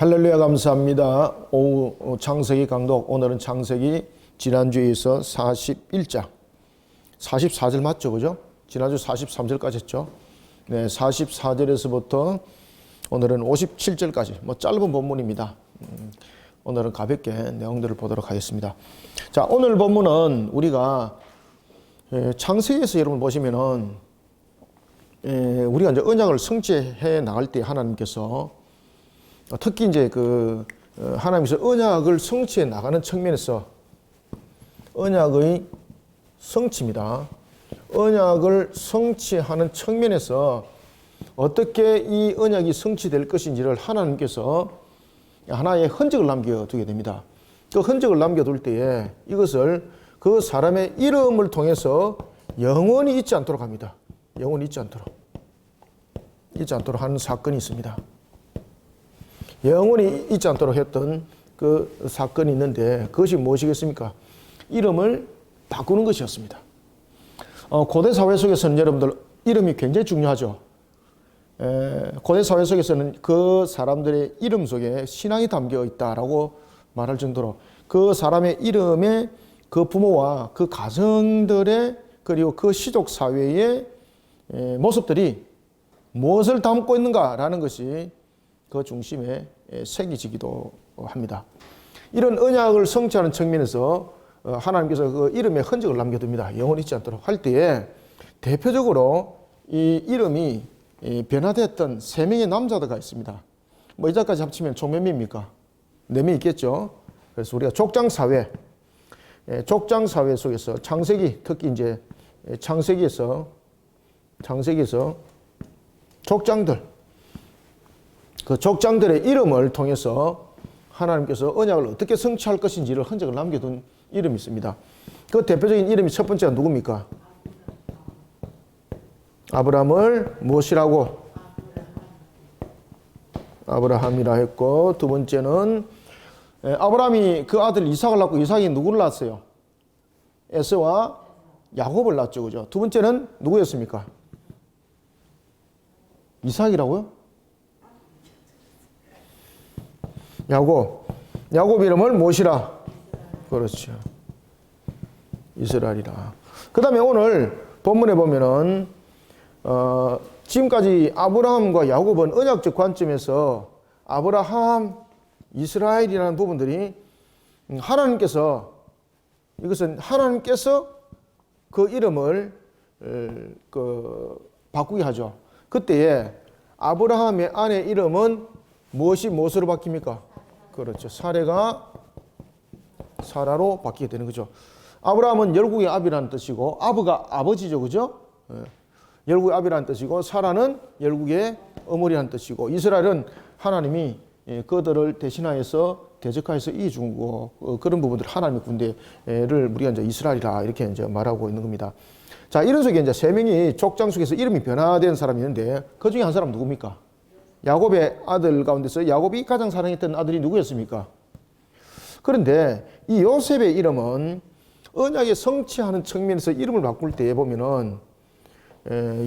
할렐루야 감사합니다. 오후 창세기 강독, 오늘은 창세기 지난주에 이어서 41장 44절 맞죠? 그죠? 지난주 43절까지 했죠. 네, 44절에서부터 오늘은 57절까지 짧은 본문입니다. 오늘은 가볍게 내용들을 보도록 하겠습니다. 자, 오늘 본문은 우리가 창세기에서 여러분 보시면은 우리가 이제 언약을 성취해 나갈 때 하나님께서 특히 이제 하나님께서 언약을 성취해 나가는 측면에서 언약의 성취입니다. 언약을 성취하는 측면에서 어떻게 이 언약이 성취될 것인지를 하나님께서 하나의 흔적을 남겨두게 됩니다. 그 흔적을 남겨둘 때에 이것을 그 사람의 이름을 통해서 영원히 잊지 않도록 합니다. 영원히 잊지 않도록 하는 사건이 있습니다. 영원히 잊지 않도록 했던 그 사건이 있는데 그것이 무엇이겠습니까? 이름을 바꾸는 것이었습니다. 고대 사회 속에서는 여러분들 이름이 굉장히 중요하죠. 고대 사회 속에서는 그 사람들의 이름 속에 신앙이 담겨 있다라고 말할 정도로 그 사람의 이름에 그 부모와 그 가정들의 그리고 그 시족 사회의 모습들이 무엇을 담고 있는가라는 것이 그 중심에 새기지기도 합니다. 이런 언약을 성취하는 측면에서 하나님께서 그 이름에 흔적을 남겨둡니다. 영원히 잊지 않도록 할 때에 대표적으로 이 이름이 변화됐던 3명의 남자들가 있습니다. 이자까지 합치면 총 몇 명입니까? 4명 있겠죠. 그래서 우리가 족장사회 속에서 창세기, 특히 이제 창세기에서 족장들, 그 족장들의 이름을 통해서 하나님께서 언약을 어떻게 성취할 것인지를 흔적을 남겨둔 이름이 있습니다. 그 대표적인 이름이 첫 번째가 누굽니까? 아브라함을 무엇이라고? 아브라함이라 했고, 두 번째는 아브라함이 그 아들 이삭을 낳고 이삭이 누구를 낳았어요? 에서와 야곱을 낳았죠. 그죠? 두 번째는 누구였습니까? 이삭이라고요? 야곱 이름을 무엇이라? 그렇죠. 이스라엘이라. 그 다음에 오늘 본문에 보면은 지금까지 아브라함과 야곱은 언약적 관점에서 아브라함, 이스라엘이라는 부분들이 하나님께서 그 이름을 바꾸게 하죠. 그때에 아브라함의 아내 이름은 무엇으로 바뀝니까? 그렇죠. 사례가 사라로 바뀌게 되는 거죠. 아브라함은 열국의 아비라는 뜻이고, 아브가 아버지죠. 그죠? 열국의 아비라는 뜻이고, 사라는 열국의 어머니라는 뜻이고, 이스라엘은 하나님이 그들을 대신하여서 대적하여서 이겨준 거, 그런 부분들 하나님의 군대를 우리가 이제 이스라엘이라 이렇게 이제 말하고 있는 겁니다. 자, 이런 속에 이제 3명이 족장 속에서 이름이 변화된 사람이 있는데 그 중에 한 사람 누굽니까? 야곱의 아들 가운데서 야곱이 가장 사랑했던 아들이 누구였습니까? 그런데 이 요셉의 이름은 언약에 성취하는 측면에서 이름을 바꿀 때 보면은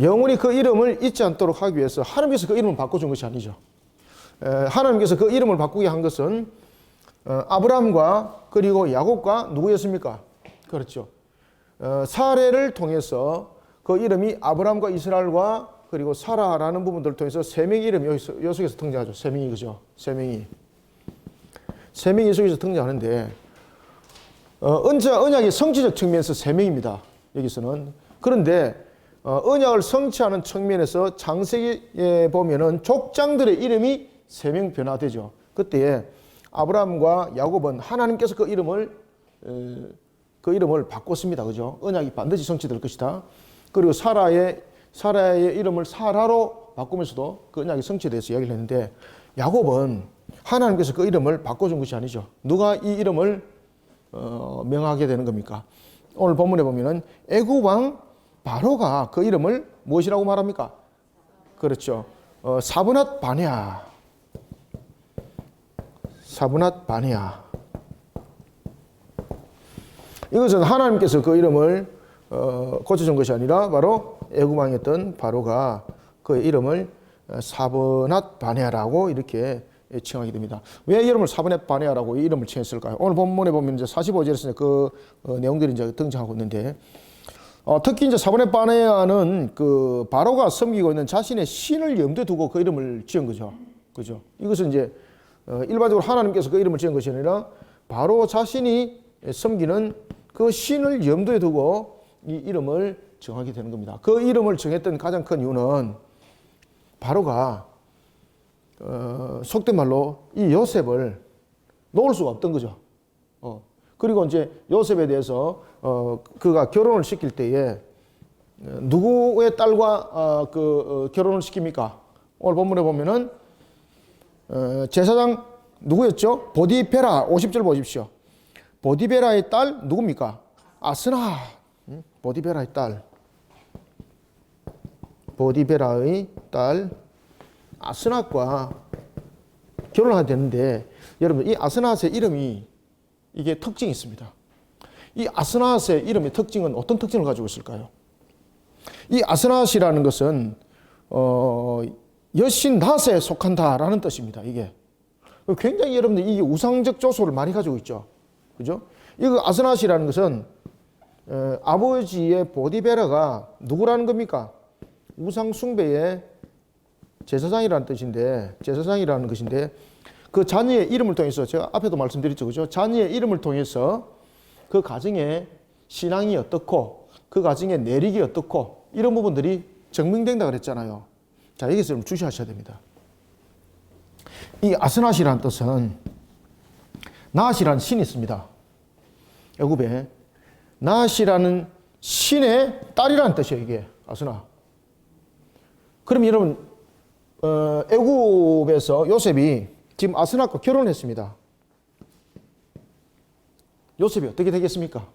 영원히 그 이름을 잊지 않도록 하기 위해서 하나님께서 그 이름을 바꿔준 것이 아니죠. 하나님께서 그 이름을 바꾸게 한 것은 아브라함과 그리고 야곱과 누구였습니까? 그렇죠. 사례를 통해서 그 이름이 아브라함과 이스라엘과 그리고 사라라는 부분들을 통해서 3명의 이름이 요 속에서 등장하죠. 3명이, 그죠? 3명이 이 속에서 등장하는데, 언약의 성취적 측면에서 3명입니다. 여기서는. 그런데, 언약을 성취하는 측면에서 창세기에 보면은 족장들의 이름이 3명 변화되죠. 그때에 아브라함과 야곱은 하나님께서 그 이름을 바꿨습니다. 그죠? 언약이 반드시 성취될 것이다. 그리고 사라의 이름을 사라로 바꾸면서도 그 언약이 성취돼서 이야기를 했는데, 야곱은 하나님께서 그 이름을 바꿔준 것이 아니죠. 누가 이 이름을 명하게 되는 겁니까? 오늘 본문에 보면은 애굽 왕 바로가 그 이름을 무엇이라고 말합니까? 그렇죠. 사브낫 바네아. 이것은 하나님께서 그 이름을 고쳐준 것이 아니라 바로 애굽 왕이었던 바로가 그 이름을 사브낫 바네아라고 이렇게 칭하게 됩니다. 왜 이름을 사분의 바네아라고 이름을 칭했을까요? 오늘 본문에 보면 이제 45절에서 그 내용들이 이제 등장하고 있는데, 특히 이제 사분의 바네아는 그 바로가 섬기고 있는 자신의 신을 염두에 두고 그 이름을 지은 거죠. 그죠? 이것은 이제 일반적으로 하나님께서 그 이름을 지은 것이 아니라 바로 자신이 섬기는 그 신을 염두에 두고 이 이름을 정하게 되는 겁니다. 그 이름을 정했던 가장 큰 이유는 바로가 속된 말로 이 요셉을 놓을 수가 없던 거죠. 그리고 이제 요셉에 대해서 그가 결혼을 시킬 때에 누구의 딸과 결혼을 시킵니까? 오늘 본문에 보면은 제사장 누구였죠? 보디베라. 50절 보십시오. 보디베라의 딸 누굽니까? 아스나. 보디베라의 딸. 보디베라의 딸 아스낫과 결혼하게 되는데, 여러분 이 아스낫의 이름이 이게 특징이 있습니다. 이 아스낫의 이름의 특징은 어떤 특징을 가지고 있을까요? 이 아스낫이라는 것은 여신 낫에 속한다라는 뜻입니다. 이게 굉장히 여러분들 이 우상적 조소를 많이 가지고 있죠. 그죠? 이거 아스낫이라는 것은 아버지의 보디베라가 누구라는 겁니까? 우상 숭배의 제사장이라는 뜻인데, 제사장이라는 것인데, 그 자녀의 이름을 통해서, 제가 앞에도 말씀드렸죠, 그죠? 자녀의 이름을 통해서 그 가정의 신앙이 어떻고, 그 가정의 내력이 어떻고, 이런 부분들이 증명된다 그랬잖아요. 자, 여기서 좀 주시하셔야 됩니다. 이 아스낫이라는 뜻은 나앗이라는 신이 있습니다. 애굽에 나앗이라는 신의 딸이라는 뜻이에요, 이게 아스낫. 그럼 여러분, 애굽에서 요셉이 지금 아스낫과 결혼했습니다. 요셉이 어떻게 되겠습니까?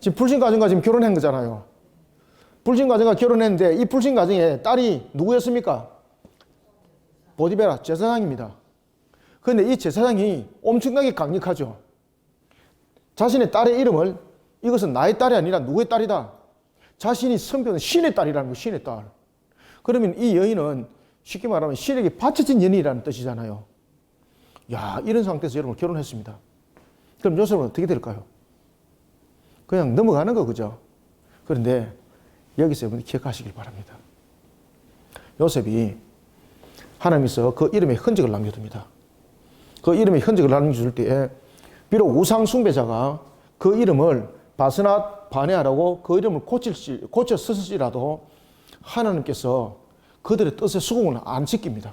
지금 불신가정과 지금 결혼한 거잖아요. 불신가정과 결혼했는데 이 불신가정에 딸이 누구였습니까? 보디베라 제사장입니다. 그런데 이 제사장이 엄청나게 강력하죠. 자신의 딸의 이름을 이것은 나의 딸이 아니라 누구의 딸이다. 자신이 선배는 신의 딸이라는 거, 신의 딸. 그러면 이 여인은 쉽게 말하면 신에게 바쳐진 여인이라는 뜻이잖아요. 야, 이런 상태에서 여러분 결혼했습니다. 그럼 요셉은 어떻게 될까요? 그냥 넘어가는 거, 그죠? 그런데 여기서 여러분 기억하시길 바랍니다. 요셉이 하나님께서 그 이름에 흔적을 남겨둡니다. 그 이름에 흔적을 남겨줄 때에 비록 우상 숭배자가 그 이름을 바스낫 바네아라고 그 이름을 고쳐 썼을지라도 하나님께서 그들의 뜻에 수긍을 안 지킵니다.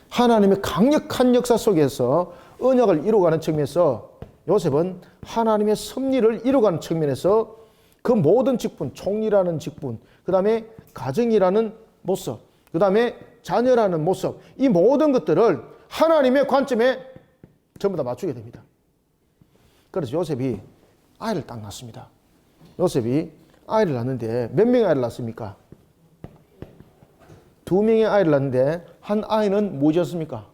하나님의 강력한 역사 속에서 언약을 이루어가는 측면에서 요셉은 하나님의 섭리를 이루어가는 측면에서 그 모든 직분, 총리라는 직분, 그 다음에 가정이라는 모습, 그 다음에 자녀라는 모습, 이 모든 것들을 하나님의 관점에 전부 다 맞추게 됩니다. 그래서 요셉이 아이를 딱 낳습니다. 요셉이 아이를 낳는데 몇 명의 아이를 낳습니까? 2명의 아이를 낳는데 한 아이는 무엇이었습니까?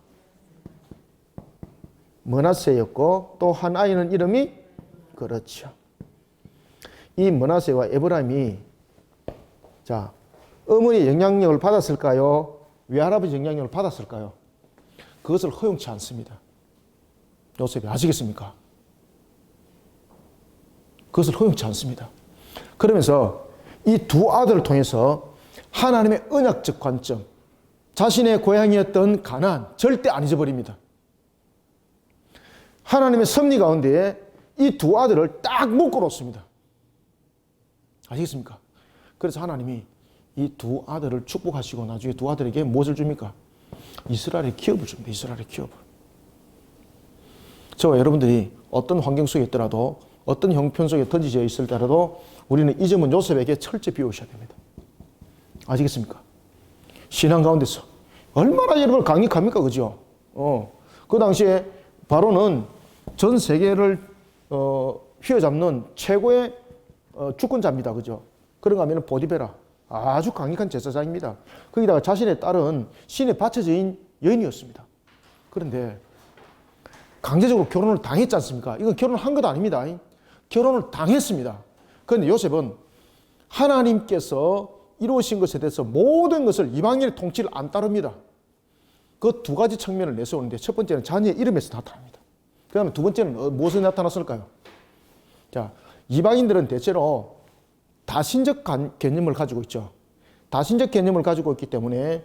므낫세였고 또 한 아이는 이름이 그렇죠. 이 므낫세와 에브라임이 자 어머니의 영향력을 받았을까요? 외할아버지 영향력을 받았을까요? 그것을 허용치 않습니다. 요셉이 아시겠습니까? 그것을 허용치 않습니다. 그러면서 이 두 아들을 통해서 하나님의 언약적 관점, 자신의 고향이었던 가나안 절대 안 잊어버립니다. 하나님의 섭리 가운데에 이 두 아들을 딱 묶어놓습니다. 아시겠습니까? 그래서 하나님이 이 두 아들을 축복하시고 나중에 두 아들에게 무엇을 줍니까? 이스라엘의 기업을 줍니다. 이스라엘의 기업을. 저와 여러분들이 어떤 환경 속에 있더라도 어떤 형편 속에 던지져 있을 때라도 우리는 이 점은 요셉에게 철저히 비우셔야 됩니다. 아시겠습니까? 신앙 가운데서 얼마나 여러분 강력합니까? 그죠? 그 당시에 바로는 전 세계를 휘어잡는 최고의 주권자입니다. 그죠? 그런가 하면 보디베라 아주 강력한 제사장입니다. 거기다가 자신의 딸은 신에 바쳐진 여인이었습니다. 그런데 강제적으로 결혼을 당했지 않습니까? 이건 결혼한 것도 아닙니다. 결혼을 당했습니다. 그런데 요셉은 하나님께서 이루어진 것에 대해서 모든 것을 이방인의 통치를 안 따릅니다. 그 두 가지 측면을 내세우는데 첫 번째는 자녀의 이름에서 나타납니다. 그 다음에 두 번째는 무엇에 나타났을까요? 자, 이방인들은 대체로 다신적 개념을 가지고 있죠. 다신적 개념을 가지고 있기 때문에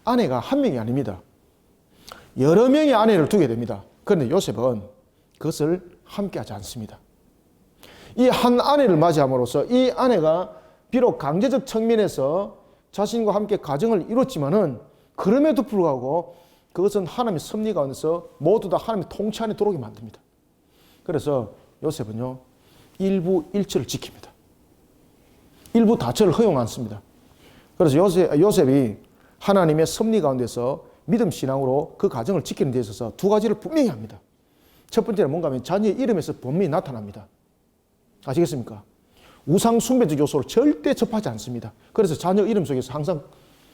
아내가 한 명이 아닙니다. 여러 명의 아내를 두게 됩니다. 그런데 요셉은 그것을 함께하지 않습니다. 이 한 아내를 맞이함으로써 이 아내가 비록 강제적 측면에서 자신과 함께 가정을 이뤘지만은 그럼에도 불구하고 그것은 하나님의 섭리 가운데서 모두 다 하나님의 통치 안에 들어오게 만듭니다. 그래서 요셉은요, 일부 일처를 지킵니다. 일부 다처를 허용 않습니다. 그래서 요셉이 하나님의 섭리 가운데서 믿음 신앙으로 그 가정을 지키는 데 있어서 두 가지를 분명히 합니다. 첫 번째는 뭔가 하면 자녀의 이름에서 분명히 나타납니다. 아시겠습니까? 우상 숭배적 요소를 절대 접하지 않습니다. 그래서 자녀 이름 속에서 항상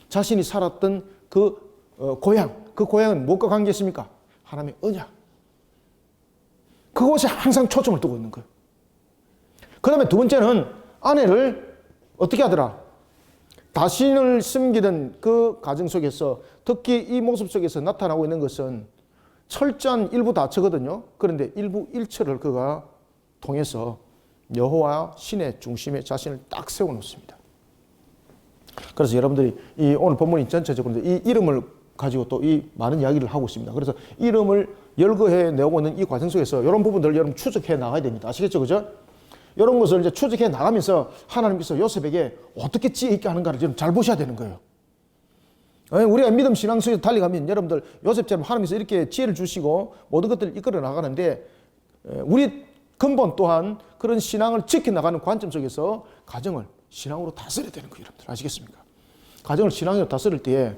자신이 살았던 그 고향, 그 고향은 무엇과 관계있습니까? 하나님의 언약. 그곳에 항상 초점을 두고 있는 거예요. 그 다음에 두 번째는 아내를 어떻게 하더라? 자신을 숨기던 그 가정 속에서 특히 이 모습 속에서 나타나고 있는 것은 철저한 일부 다처거든요. 그런데 일부 일처를 그가 통해서 여호와 신의 중심에 자신을 딱 세워놓습니다. 그래서 여러분들이 이 오늘 본문이 전체적으로 이 이름을 가지고 또 이 많은 이야기를 하고 있습니다. 그래서 이름을 열거해 내고 있는 이 과정 속에서 이런 부분들을 여러분 추적해 나가야 됩니다. 아시겠죠? 그죠? 이런 것을 이제 추적해 나가면서 하나님께서 요셉에게 어떻게 지혜 있게 하는가를 좀 잘 보셔야 되는 거예요. 우리가 믿음 신앙 속에서 달려가면 여러분들 요셉처럼 하나님께서 이렇게 지혜를 주시고 모든 것들을 이끌어 나가는데 우리 근본 또한 그런 신앙을 지켜나가는 관점 속에서 가정을 신앙으로 다스려야 되는 거예요. 여러분들 아시겠습니까? 가정을 신앙으로 다스릴 때에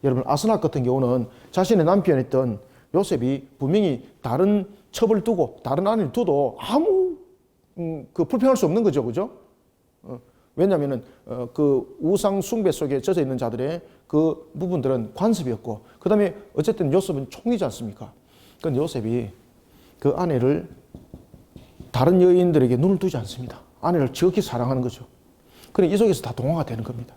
여러분 아스낙 같은 경우는 자신의 남편이었던 요셉이 분명히 다른 첩을 두고 다른 아내를 두도 아무 불평할 수 없는 거죠. 그죠? 왜냐하면은 그 우상 숭배 속에 젖어 있는 자들의 그 부분들은 관습이었고 그 다음에 어쨌든 요셉은 총리지 않습니까? 그런데 요셉이 그 아내를 다른 여인들에게 눈을 두지 않습니다. 아내를 지극히 사랑하는 거죠. 그래 이 속에서 다 동화가 되는 겁니다.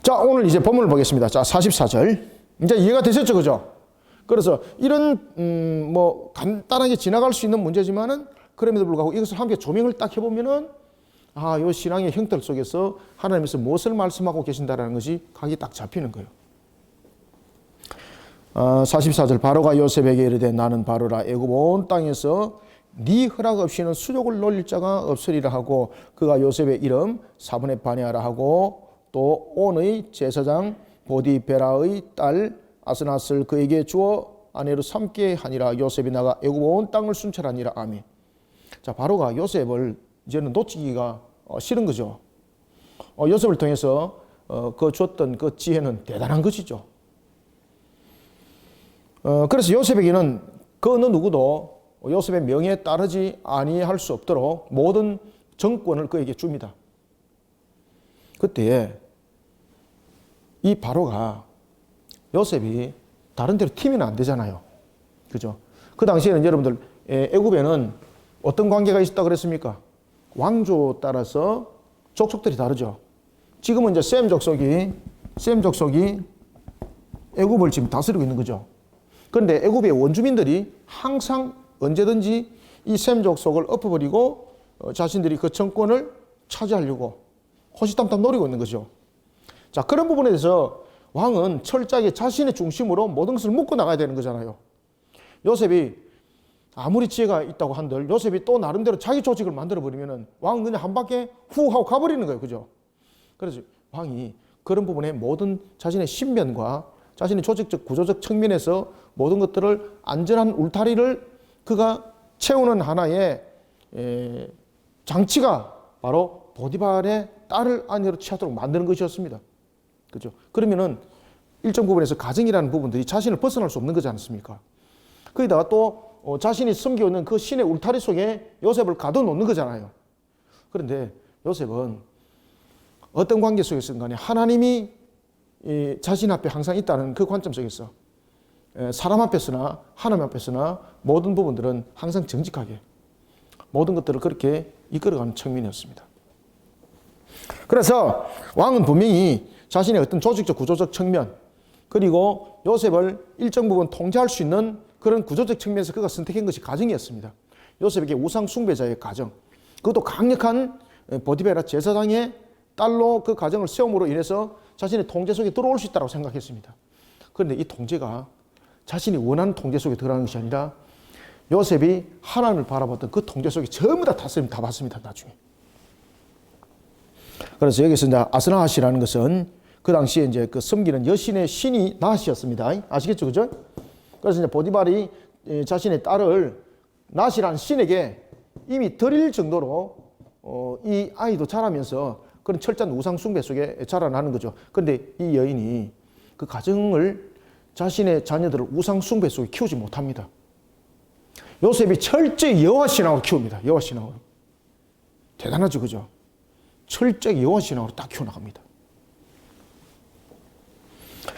자, 오늘 이제 본문을 보겠습니다. 자, 44절. 이제 이해가 되셨죠? 그죠? 그래서 이런 뭐 간단하게 지나갈 수 있는 문제지만은 그럼에도 불구하고 이것을 함께 조명을 딱 해보면은 요 신앙의 형태 속에서 하나님께서 무엇을 말씀하고 계신다라는 것이 각이 딱 잡히는 거예요. 44절 바로가 요셉에게 이르되 나는 바로라 애굽 온 땅에서 네 허락 없이는 수족을 놀릴 자가 없으리라 하고 그가 요셉의 이름 사분의 바네아라 하고 또 온의 제사장 보디베라의 딸 아스낫을 그에게 주어 아내로 삼게 하니라. 요셉이 나가 애굽 온 땅을 순찰하니라. 아멘. 자, 바로가 요셉을 이제는 놓치기가 싫은 거죠. 요셉을 통해서 그 줬던 그 지혜는 대단한 것이죠. 그래서 요셉에게는 그 어느 누구도 요셉의 명예에 따르지 아니할 수 없도록 모든 정권을 그에게 줍니다. 그때 이 바로가 요셉이 다른 데로 튀면 안 되잖아요. 그죠? 그 당시에는 여러분들 애굽에는 어떤 관계가 있었다고 그랬습니까? 왕조 따라서 족속들이 다르죠. 지금은 이제 셈 족속이 애굽을 지금 다스리고 있는 거죠. 그런데 애굽의 원주민들이 항상 언제든지 이 셈 족속을 엎어버리고 자신들이 그 정권을 차지하려고 호시탐탐 노리고 있는 거죠. 자, 그런 부분에 대해서 왕은 철저하게 자신의 중심으로 모든 것을 묶고 나가야 되는 거잖아요. 요셉이 아무리 지혜가 있다고 한들 요셉이 또 나름대로 자기 조직을 만들어버리면 왕은 그냥 한 바퀴 후 하고 가버리는 거예요. 그죠? 그래서 왕이 그런 부분에 모든 자신의 신변과 자신의 조직적 구조적 측면에서 모든 것들을 안전한 울타리를 그가 채우는 하나의 장치가 바로 보디발의 딸을 아내로 취하도록 만드는 것이었습니다. 그죠? 그러면은 일정 부분에서 가정이라는 부분들이 자신을 벗어날 수 없는 거지 않습니까? 거기다가 또 자신이 섬기는 그 신의 울타리 속에 요셉을 가둬놓는 거잖아요. 그런데 요셉은 어떤 관계 속에서든 간에 하나님이 자신 앞에 항상 있다는 그 관점 속에서 사람 앞에서나 하나님 앞에서나 모든 부분들은 항상 정직하게 모든 것들을 그렇게 이끌어가는 측면이었습니다. 그래서 왕은 분명히 자신의 어떤 조직적 구조적 측면 그리고 요셉을 일정 부분 통제할 수 있는 그런 구조적 측면에서 그가 선택한 것이 가정이었습니다. 요셉에게 우상 숭배자의 가정, 그것도 강력한 보디베라 제사장의 딸로 그 가정을 세움으로 인해서 자신의 통제 속에 들어올 수 있다고 생각했습니다. 그런데 이 통제가 자신이 원하는 통제 속에 들어가는 것이 아니라 요셉이 하나님을 바라봤던 그 통제 속에 전부 다 봤습니다, 나중에. 그래서 여기서 이제 아스나핫이라는 것은 그 당시에 이제 그 섬기는 여신의 신이 나핫이었습니다. 아시겠죠, 그죠? 그래서 이제 보디발이 자신의 딸을 나핫이라는 신에게 이미 드릴 정도로 이 아이도 자라면서 그런 철저한 우상 숭배 속에 자라나는 거죠. 그런데 이 여인이 그 가정을 자신의 자녀들을 우상 숭배 속에 키우지 못합니다. 요셉이 철저히 여호와 신앙으로 키웁니다. 여호와 신앙으로. 대단하죠, 그죠? 철저히 여호와 신앙으로 딱 키워나갑니다.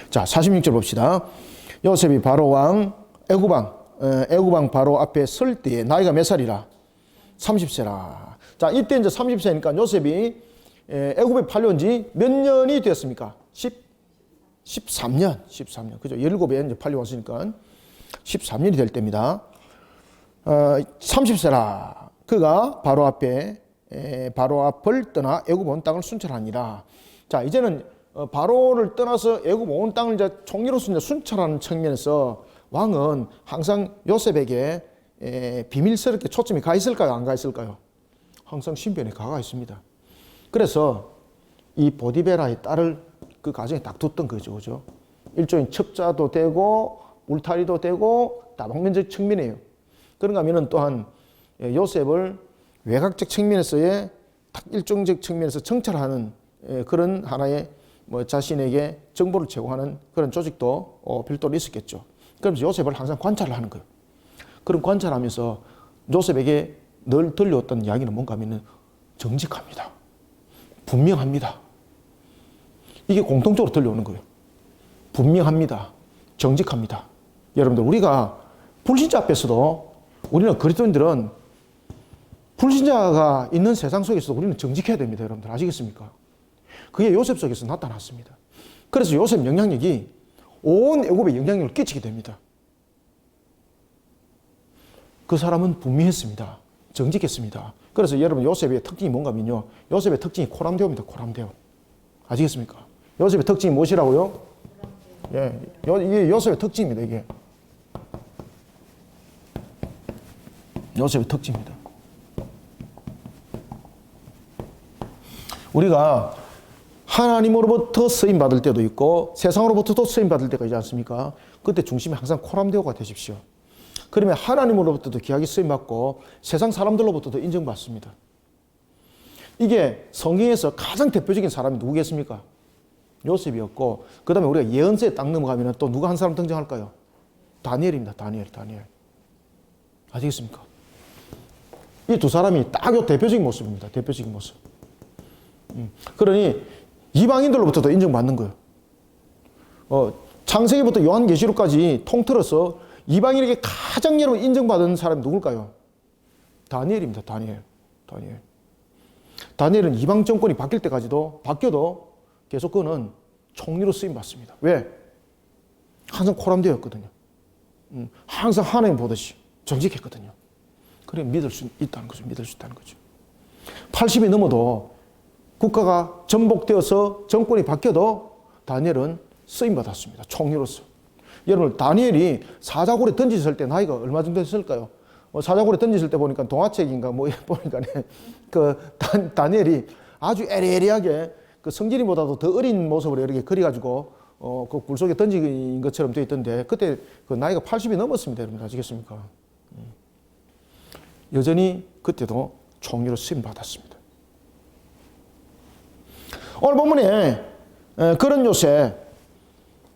자, 46절 봅시다. 요셉이 바로 왕 애굽왕 바로 앞에 설 때에 나이가 몇 살이라? 30세라. 자, 이때 이제 30세니까 요셉이 애굽에 팔려온 지 몇 년이 되었습니까? 13년. 그죠? 17에 이제 팔려왔으니까 13년이 될 때입니다. 30세라. 그가 바로 앞을 떠나 애굽 온 땅을 순찰하니라. 자, 이제는 바로를 떠나서 애굽 온 땅을 이제 총리로서 이제 순찰하는 측면에서 왕은 항상 요셉에게 비밀스럽게 초점이 가 있을까요? 안 가 있을까요? 항상 신변에 가가 있습니다. 그래서 이 보디베라의 딸을 그 가정에 딱 뒀던 거죠, 그죠? 일종의 첩자도 되고 울타리도 되고 다방면적 측면이에요. 그런가 하면은 또한 요셉을 외곽적 측면에서의 딱 일종적 측면에서 정찰하는 그런 하나의 뭐 자신에게 정보를 제공하는 그런 조직도 별도로 있었겠죠. 그러면서 요셉을 항상 관찰을 하는 거예요. 그런 관찰하면서 요셉에게 늘 들려왔던 이야기는 뭔가 하면은 정직합니다. 분명합니다. 이게 공통적으로 들려오는 거예요. 분명합니다. 정직합니다. 여러분들, 우리가 불신자 앞에서도 우리는 그리스도인들은 불신자가 있는 세상 속에서도 우리는 정직해야 됩니다. 여러분들 아시겠습니까? 그게 요셉 속에서 나타났습니다. 그래서 요셉 영향력이 온 애굽에 영향력을 끼치게 됩니다. 그 사람은 분명했습니다. 정직했습니다. 그래서 여러분 요셉의 특징이 뭔가 하면요, 요셉의 특징이 코람데오입니다. 코람데오. 아시겠습니까? 요셉의 특징이 무엇이라고요? 예, 이게 요셉의 특징입니다. 이게 요셉의 특징입니다. 우리가 하나님으로부터 쓰임 받을 때도 있고 세상으로부터도 쓰임 받을 때가 있지 않습니까? 그때 중심이 항상 코람데오가 되십시오. 그러면 하나님으로부터도 귀하게 쓰임 받고 세상 사람들로부터도 인정받습니다. 이게 성경에서 가장 대표적인 사람이 누구겠습니까? 요셉이었고, 그 다음에 우리가 예언서에 딱 넘어가면 또 누가 한 사람 등장할까요? 다니엘입니다. 다니엘. 아시겠습니까? 이 두 사람이 딱 요 대표적인 모습입니다. 대표적인 모습. 그러니 이방인들로부터도 인정받는 거예요. 창세기부터 요한계시록까지 통틀어서 이방인에게 가장 여러분 인정받은 사람이 누굴까요? 다니엘입니다. 다니엘은 이방 정권이 바뀔 때까지도 바뀌어도 계속 그는 총리로 쓰임 받습니다. 왜? 항상 코람데오였거든요. 항상 하나님 보듯이 정직했거든요. 그래 믿을 수 있다는 거죠. 80이 넘어도 국가가 전복되어서 정권이 바뀌어도 다니엘은 쓰임 받았습니다. 총리로서. 여러분, 다니엘이 사자굴에 던졌을 때 나이가 얼마 정도 됐을까요? 사자굴에 던졌을 때 보니까 동화책인가 뭐 보니까 다니엘이 아주 애리애리하게 그 성진이보다도 더 어린 모습으로 이렇게 그려가지고 그 굴 속에 던진 것처럼 되어 있던데 그때 그 나이가 80이 넘었습니다. 여러분 아시겠습니까? 여전히 그때도 총리로 쓰임 받았습니다. 오늘 본문에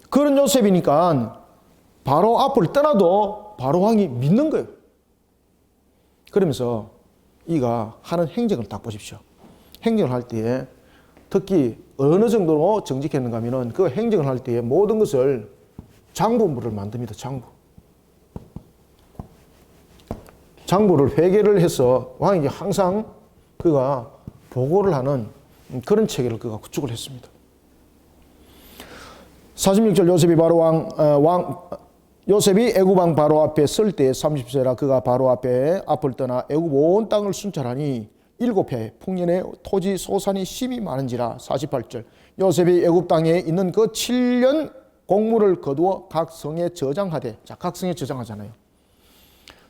그런 요셉이니까 바로 앞을 떠나도 바로 왕이 믿는 거예요. 그러면서 이가 하는 행적을 딱 보십시오. 행적을 할 때에 특히 어느 정도로 정직했는가 하면은 그 행적을 할 때에 모든 것을 장부물을 만듭니다. 장부를 회계를 해서 왕에게 항상 그가 보고를 하는 그런 체계를 그가 구축을 했습니다. 46절 요셉이 바로 요셉이 애굽 왕 바로 앞에 설 때 30세라 그가 바로 앞을 떠나 애굽 온 땅을 순찰하니 7해 풍년의 토지 소산이 심히 많은지라. 48절 요셉이 애굽 땅에 있는 그 7년 곡물을 거두어 각 성에 저장하되. 자, 각 성에 저장하잖아요.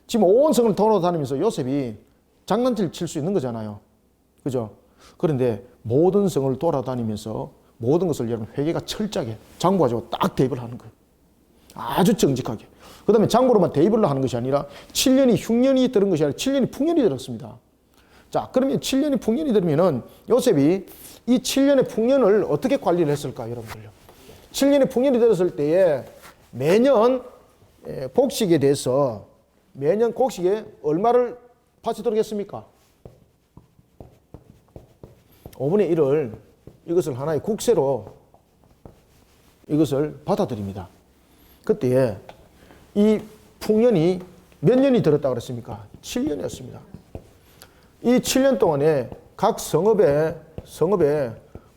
지금 온 성을 돌아다니면서 요셉이 장난질 칠 수 있는 거잖아요. 그죠? 그런데 모든 성을 돌아다니면서 모든 것을 여러분 회개가 철저하게 장부 가지고 딱 대입을 하는 거예요. 아주 정직하게. 그 다음에 장부로만 대입을 하는 것이 아니라 7년이 흉년이 들은 것이 아니라 7년이 풍년이 들었습니다. 자, 그러면 7년이 풍년이 들면은 요셉이 이 7년의 풍년을 어떻게 관리를 했을까, 여러분들요? 7년의 풍년이 들었을 때에 매년 곡식에 대해서 매년 곡식에 얼마를 바치도록 했습니까? 5분의 1을 이것을 하나의 국세로 이것을 받아들입니다. 그때 이 풍년이 몇 년이 들었다고 그랬습니까? 7년이었습니다. 이 7년 동안에 각 성읍에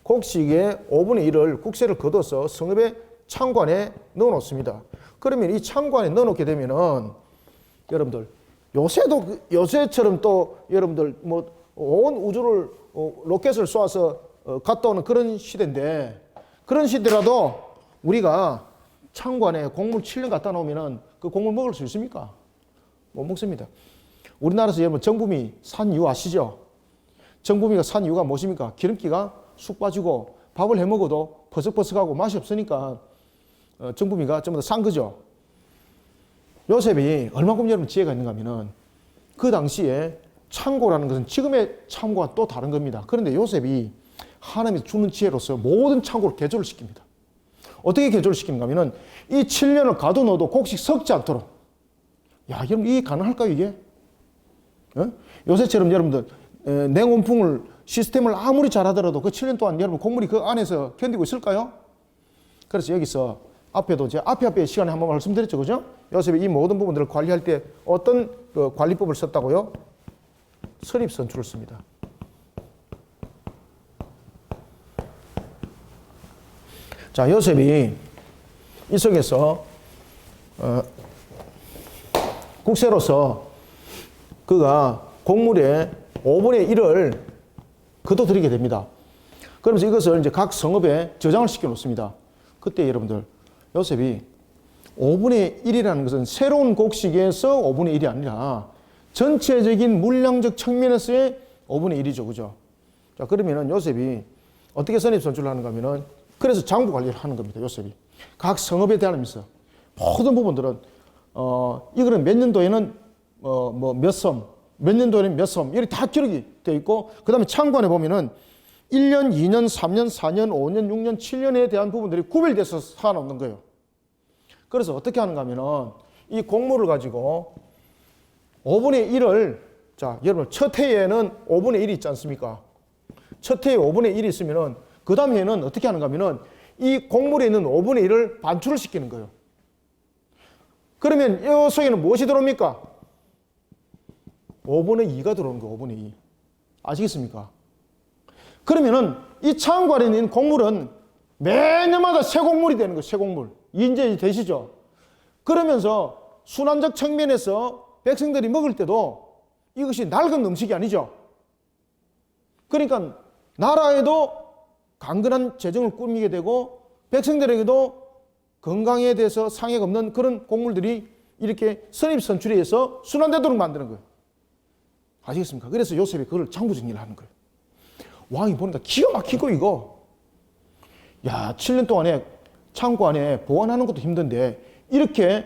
곡식의 5분의 1을 국세를 거둬서 성읍의 창관에 넣어 놓습니다. 그러면 이 창관에 넣어 놓게 되면은 여러분들 요새처럼 또 여러분들 뭐 온 우주를 로켓을 쏘아서 갔다 오는 그런 시대인데, 그런 시대라도 우리가 창관에 곡물 7년 갖다 놓으면은 그 곡물 먹을 수 있습니까? 못 먹습니다. 우리나라에서 여러분 정부미 산 이유 아시죠? 정부미가 산 이유가 무엇입니까? 기름기가 쑥 빠지고 밥을 해 먹어도 버석버석하고 맛이 없으니까 정부미가 전부 다 싼 거죠. 요셉이 얼마큼 여러분 지혜가 있는가 하면은 그 당시에 창고라는 것은 지금의 창고와 또 다른 겁니다. 그런데 요셉이 하나님이 주는 지혜로서 모든 창고를 개조를 시킵니다. 어떻게 개조를 시키는가 하면은 이 7년을 가둬놓아도 곡식 썩지 않도록. 야, 여러분 이게 가능할까요, 이게? 요새처럼 여러분들 냉온풍을 시스템을 아무리 잘하더라도 그 7년 동안 여러분 곡물이 그 안에서 견디고 있을까요? 그래서 여기서 앞에도 제가 앞에 시간에 한번 말씀드렸죠, 그죠? 요셉이 이 모든 부분들을 관리할 때 어떤 그 관리법을 썼다고요? 선입선출을 씁니다. 자, 요셉이 이 속에서 국세로서 그가 곡물의 5분의 1을 거둬들이게 됩니다. 그러면서 이것을 이제 각 성읍에 저장을 시켜 놓습니다. 그때 여러분들 요셉이 5분의 1이라는 것은 새로운 곡식에서 5분의 1이 아니라 전체적인 물량적 측면에서의 5분의 1이죠. 그죠? 자, 그러면은 요셉이 어떻게 선입선출을 하는가 하면은 그래서 장부 관리를 하는 겁니다. 요셉이. 각 성읍에 대하면서 모든 부분들은 이거는 몇 년도에는 몇 섬, 몇 년도에는 몇 섬, 이렇게 다 기록이 되어 있고, 그 다음에 창관에 보면은 1년, 2년, 3년, 4년, 5년, 6년, 7년에 대한 부분들이 구별돼서 쌓아놓는 거예요. 그래서 어떻게 하는가 하면은 이 곡물을 가지고 5분의 1을, 자, 여러분, 첫 해에는 5분의 1이 있지 않습니까? 첫 해에 5분의 1이 있으면은 그 다음 해에는 어떻게 하는가 하면은 이 곡물에 있는 5분의 1을 반출을 시키는 거예요. 그러면 이 속에는 무엇이 들어옵니까? 5분의 2가 들어오는 거예요. 5분의 2. 아시겠습니까? 그러면은 이 창고에 있는 곡물은 매년마다 새 곡물이 되는 거예요. 새 곡물. 이제 되시죠? 그러면서 순환적 측면에서 백성들이 먹을 때도 이것이 낡은 음식이 아니죠. 그러니까 나라에도 강건한 재정을 꾸미게 되고 백성들에게도 건강에 대해서 상해가 없는 그런 곡물들이 이렇게 선입선출에 의해서 순환되도록 만드는 거예요. 아시겠습니까? 그래서 요셉이 그걸 장부정리를 하는 거예요. 왕이 보니까 기가 막히고 이거. 야, 7년 동안에 창고 안에 보관하는 것도 힘든데 이렇게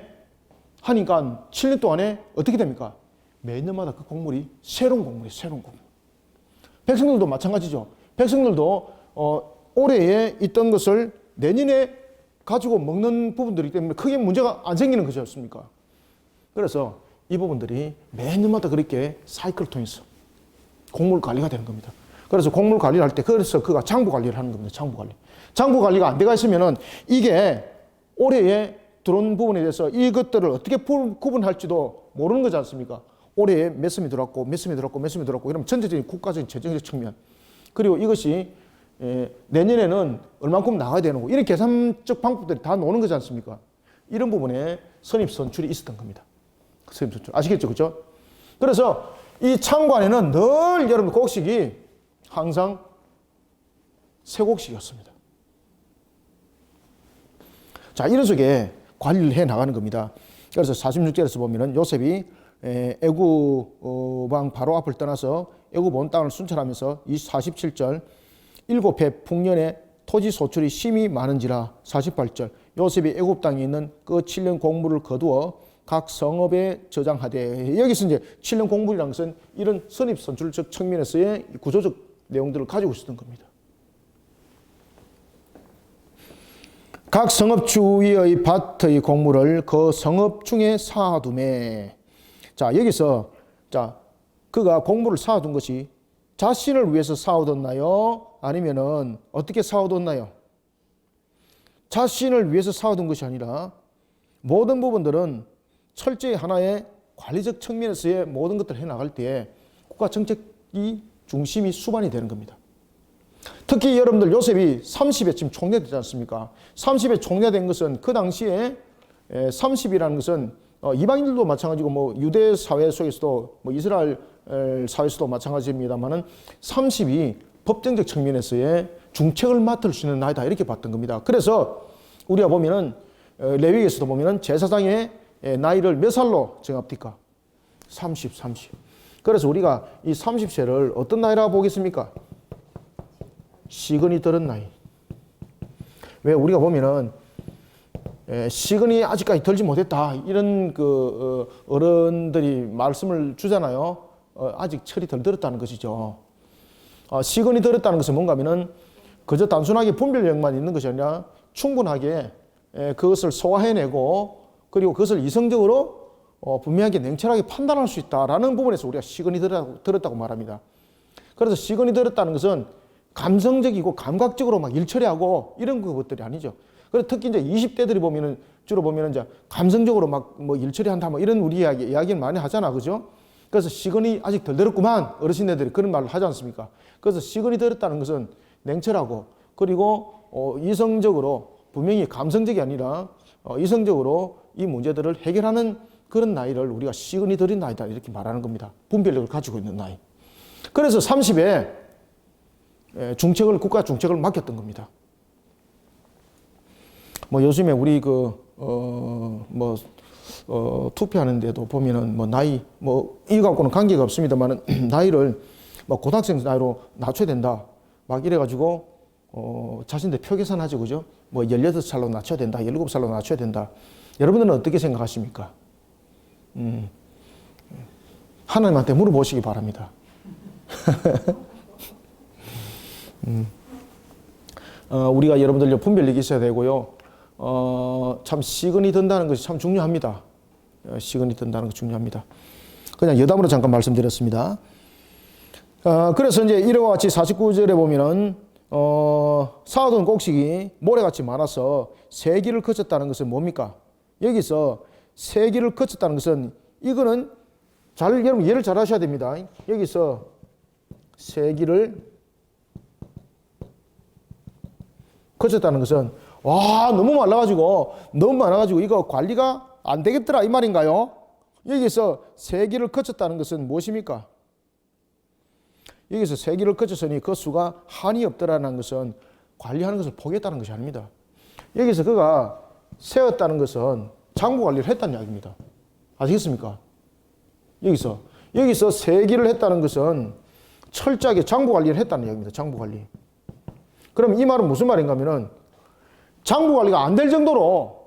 하니까 7년 동안에 어떻게 됩니까? 매년마다 그 곡물이 새로운 곡물이에요. 새로운 곡물. 백성들도 마찬가지죠. 백성들도 올해에 있던 것을 내년에 가지고 먹는 부분들이기 때문에 크게 문제가 안 생기는 것이 었습니까? 그래서 이 부분들이 매년마다 그렇게 사이클을 통해서 곡물 관리가 되는 겁니다. 그래서 곡물 관리를 할 때 그래서 그가 장부 관리를 하는 겁니다. 장부 관리. 장부 관리가 안 돼가 있으면은 이게 올해에 들어온 부분에 대해서 이것들을 어떻게 구분할지도 모르는 거지 않습니까? 올해에 몇 섬이 들어왔고 몇 섬이 들어왔고 몇 섬이 들어왔고 이러면 전체적인 국가적인 재정적 측면, 그리고 이것이 내년에는 얼만큼 나가야 되는 거 이런 계산적 방법들이 다 노는 거지 않습니까? 이런 부분에 선입선출이 있었던 겁니다. 선입선출 아시겠죠, 그렇죠? 그래서 이 창관에는 늘 여러분 곡식이 항상 새 곡식이었습니다. 자, 이런 속에 관리를 해 나가는 겁니다. 그래서 46절에서 보면은 요셉이 애굽왕 바로 앞을 떠나서 애굽 온 땅을 순찰하면서 이 47절 7해 풍년에 토지 소출이 심히 많은지라 48절 요셉이 애굽 땅에 있는 그 7년 공물을 거두어 각 성읍에 저장하되 여기서 이제 7년 공물이라는 것은 이런 선입선출적 측면에서의 구조적 내용들을 가지고 있었던 겁니다. 각 성읍 주위의 밭의 곡물을 그 성읍 중에 쌓아두매. 자, 여기서 자, 그가 곡물을 쌓아둔 것이 자신을 위해서 쌓아뒀나요? 아니면은 어떻게 쌓아뒀나요? 자신을 위해서 쌓아둔 것이 아니라 모든 부분들은 철저히 하나의 관리적 측면에서의 모든 것들을 해나갈 때에 국가 정책이 중심이 수반이 되는 겁니다. 특히 여러분들 요셉이 30에 지금 총리되지 않습니까? 30에 총리된 것은 그 당시에 30이라는 것은 이방인들도 마찬가지고 뭐 유대 사회 속에서도 뭐 이스라엘 사회에서도 마찬가지입니다만은 30이 법정적 측면에서의 중책을 맡을 수 있는 나이다 이렇게 봤던 겁니다. 그래서 우리가 보면은 레위기에서도 보면은 제사장의 나이를 몇 살로 정합니까? 30. 그래서 우리가 이 30세를 어떤 나이라고 보겠습니까? 시근이 들은 나이. 왜 우리가 보면은 시근이 아직까지 들지 못했다 이런 그 어른들이 말씀을 주잖아요. 아직 철이 덜 들었다는 것이죠. 시근이 들었다는 것은 뭔가 하면은 그저 단순하게 분별력만 있는 것이 아니라 충분하게 그것을 소화해내고 그리고 그것을 이성적으로 분명하게 냉철하게 판단할 수 있다라는 부분에서 우리가 시근이 들었다고 말합니다. 그래서 시근이 들었다는 것은 감성적이고 감각적으로 막 일처리하고 이런 것들이 아니죠. 그래서 특히 이제 20대들이 보면은 주로 보면은 이제 감성적으로 막 뭐 일처리한다 뭐 이런 우리 이야기를 많이 하잖아, 그죠? 그래서 시근이 아직 덜 들었구만 어르신네들이 그런 말을 하지 않습니까? 그래서 시근이 들었다는 것은 냉철하고 그리고 이성적으로 분명히 감성적이 아니라 이성적으로 이 문제들을 해결하는 그런 나이를 우리가 시근이 들인 나이다 이렇게 말하는 겁니다. 분별력을 가지고 있는 나이. 그래서 30에 중책을 국가 중책을 맡겼던 겁니다. 뭐 요즘에 우리 투표하는데도 보면은 뭐 나이 뭐 이거 갖고는 관계가 없습니다만은 나이를 뭐 고등학생 나이로 낮춰야 된다 막 이래가지고 자신들 표 계산하죠, 그죠? 뭐 18살로 낮춰야 된다, 17살로 낮춰야 된다. 여러분들은 어떻게 생각하십니까? 하나님한테 물어보시기 바랍니다. 우리가 여러분들 분별력이 있어야 되고요. 참 시근이 든다는 것이 참 중요합니다. 시근이 든다는 것이 중요합니다. 그냥 여담으로 잠깐 말씀드렸습니다. 그래서 이제 이와 같이 49절에 보면은 쌓아둔 곡식이 모래같이 많아서 세기를 거쳤다는 것은 뭡니까? 여기서 세기를 거쳤다는 것은 이거는 여러분 이해를 잘 하셔야 됩니다. 여기서 세기를 거쳤다는 것은 너무 많아가지고 이거 관리가 안 되겠더라 이 말인가요? 여기서 세기를 거쳤다는 것은 무엇입니까? 여기서 세기를 거쳤으니 그 수가 한이 없더라는 것은 관리하는 것을 포기했다는 것이 아닙니다. 여기서 그가 세웠다는 것은 장부 관리를 했다는 이야기입니다. 아시겠습니까? 여기서 세기를 했다는 것은 철저하게 장부 관리를 했다는 이야기입니다. 장부 관리. 그럼 이 말은 무슨 말인가 하면은 장부 관리가 안 될 정도로